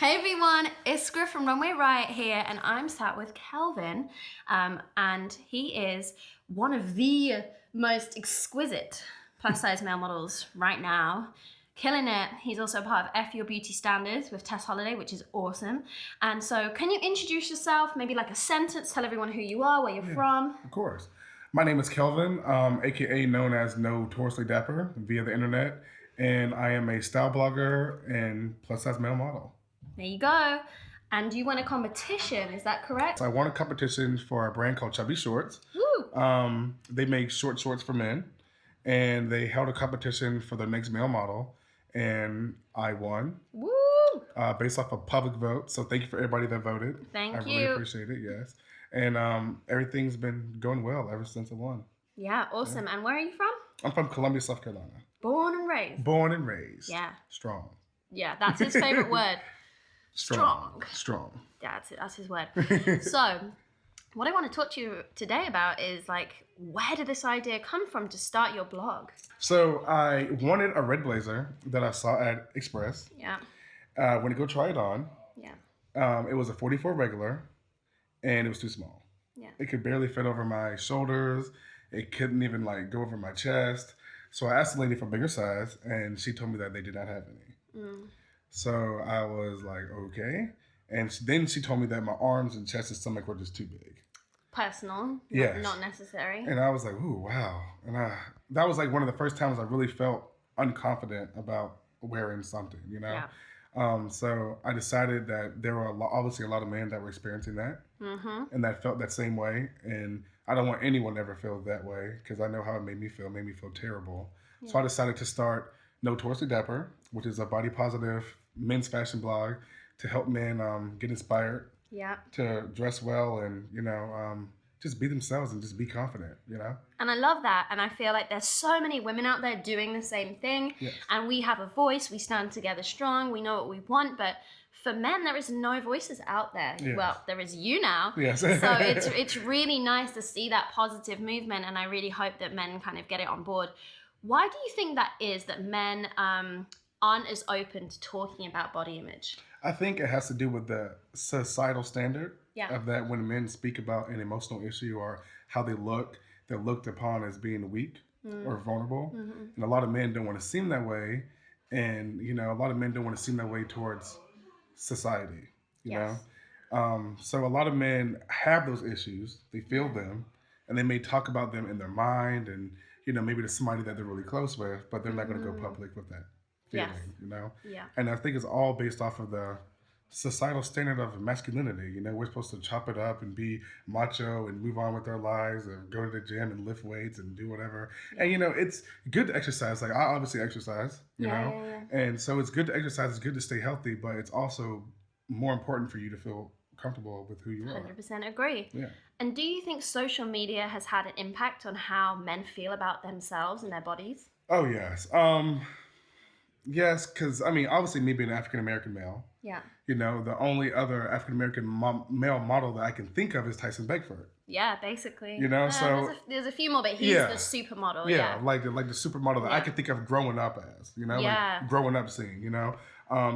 Hey everyone, Iskra from RunwayRiot here, and I'm sat with Kelvin, and he is one of the most exquisite plus-size male models right now. Killing it. He's also part of F Your Beauty Standards with Tess Holiday, which is awesome. And so can you introduce yourself, maybe like a sentence, tell everyone who you are, where you're from? Of course. My name is Kelvin, a.k.a. known as Notoriously Dapper via the internet, and I am a style blogger and plus-size male model. There you go. And you won a competition, is that correct? So I won a competition for a brand called Chubby Shorts. Woo! They make shorts for men, and they held a competition for their next male model, and I won. Woo! Based off a public vote. So thank you for everybody that voted. Thank you. I really appreciate it, yes. And everything's been going well ever since I won. Yeah, awesome. Yeah. And where are you from? I'm from Columbia, South Carolina. Born and raised. Born and raised. Yeah. Strong. Yeah, that's his favorite word. Strong. Yeah, that's his word. So, what I want to talk to you today about is like, where did this idea come from to start your blog? So I wanted a red blazer that I saw at Express. Yeah. Went to go try it on. Yeah. It was a 44 regular, and it was too small. Yeah. It could barely fit over my shoulders. It couldn't even like go over my chest. So I asked the lady for a bigger size, and she told me that they did not have any. So I was like, okay. And then she told me that my arms and chest and stomach were just too big. Personal. Yes. Not necessary. And I was like, ooh, wow. And that was like one of the first times I really felt unconfident about wearing something, you know? Yeah. So I decided that there were obviously a lot of men that were experiencing that and that felt that same way. And I don't want anyone to ever feel that way because I know how it made me feel terrible. Yeah. So I decided to start Notoriously Dapper, which is a body positive men's fashion blog to help men get inspired to dress well and, you know, just be themselves and just be confident, you know? And I love that. And I feel like there's so many women out there doing the same thing. Yes. And we have a voice. We stand together strong. We know what we want. But for men, there is no voices out there. Yes. Well, there is you now. Yes. So it's really nice to see that positive movement. And I really hope that men kind of get it on board. Why do you think that is, that men aren't as open to talking about body image? I think it has to do with the societal standard of that when men speak about an emotional issue or how they look, they're looked upon as being weak or vulnerable. And a lot of men don't want to seem that way. And, you know, a lot of men don't want to seem that way towards society, you know? So a lot of men have those issues, they feel them, and they may talk about them in their mind and, you know, maybe to somebody that they're really close with, but they're not going to go public with that feeling, you know? Yeah. And I think it's all based off of the societal standard of masculinity. You know, we're supposed to chop it up and be macho and move on with our lives or go to the gym and lift weights and do whatever. Yeah. And, you know, it's good to exercise. Like, I obviously exercise, you know? Yeah. And so it's good to exercise. It's good to stay healthy, but it's also more important for you to feel comfortable with who you are. 100% agree. Yeah. And do you think social media has had an impact on how men feel about themselves and their bodies? Oh, yes. Yes, because, I mean, obviously me being an African-American male, you know, the only other African-American male model that I can think of is Tyson Beckford. Yeah, basically. You know, so... There's a few more, but he's the supermodel. Yeah, like the supermodel that I could think of growing up as, you know, like growing up seeing, you know.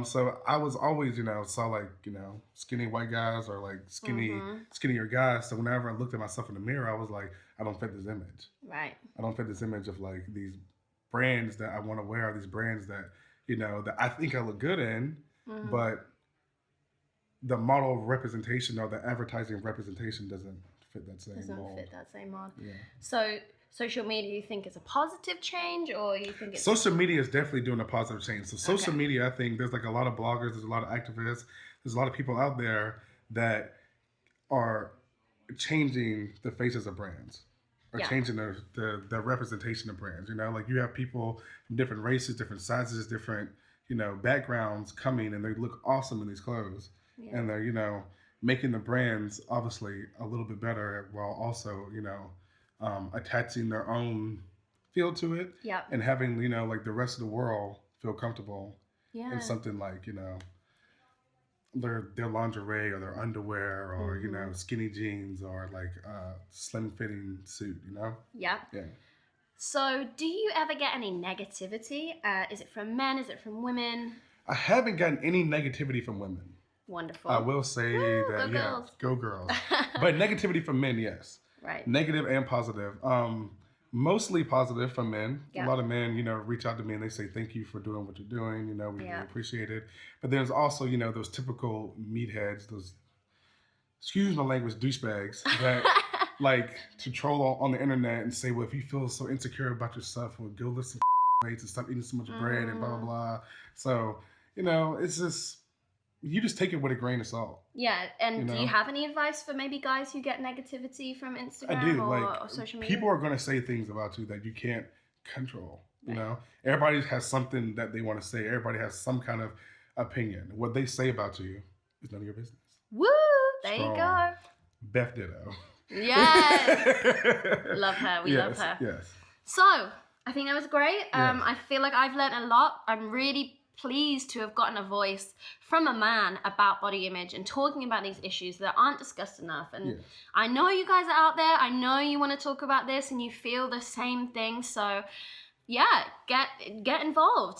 So I was always, you know, saw like, you know, skinny white guys or like skinnier guys. So whenever I looked at myself in the mirror, I was like, I don't fit this image. Right. I don't fit this image of like these brands that I want to wear, these brands that, you know, that I think I look good in, but the model representation or the advertising representation doesn't fit that same mold. Yeah. So social media, you think is a positive change, or you think it's... Social media is definitely doing a positive change. So social media, I think there's like a lot of bloggers, there's a lot of activists, there's a lot of people out there that are changing the faces of brands. Or changing the representation of brands, you know, like you have people from different races, different sizes, different, you know, backgrounds coming and they look awesome in these clothes and they're, you know, making the brands obviously a little bit better while also, you know, attaching their own feel to it and having, you know, like the rest of the world feel comfortable in something like, you know, their lingerie or their underwear or, you know, skinny jeans or like a slim fitting suit, you know? Yeah. So do you ever get any negativity? Is it from men? Is it from women? I haven't gotten any negativity from women. Wonderful. I will say that, girls. go girls. But negativity from men, yes. Right. Negative and positive. Mostly positive from men. Yeah. A lot of men, reach out to me and they say, thank you for doing what you're doing. We really appreciate it. But there's also, those typical meatheads, those, excuse my language, douchebags that like to troll on the internet and say, well, if you feel so insecure about yourself, well, go lift some weights and stop eating so much bread and blah, blah, blah. So, it's just, you just take it with a grain of salt. Yeah, and do you have any advice for maybe guys who get negativity from Instagram I do. or social media? People are going to say things about you that you can't control, Everybody has something that they want to say. Everybody has some kind of opinion. What they say about you is none of your business. Woo! There you go. Beth Ditto. Yes! Love her. We love her. Yes. So, I think that was great. I feel like I've learned a lot. I'm really pleased to have gotten a voice from a man about body image and talking about these issues that aren't discussed enough. And I know you guys are out there. I know you want to talk about this and you feel the same thing. So, yeah, get involved.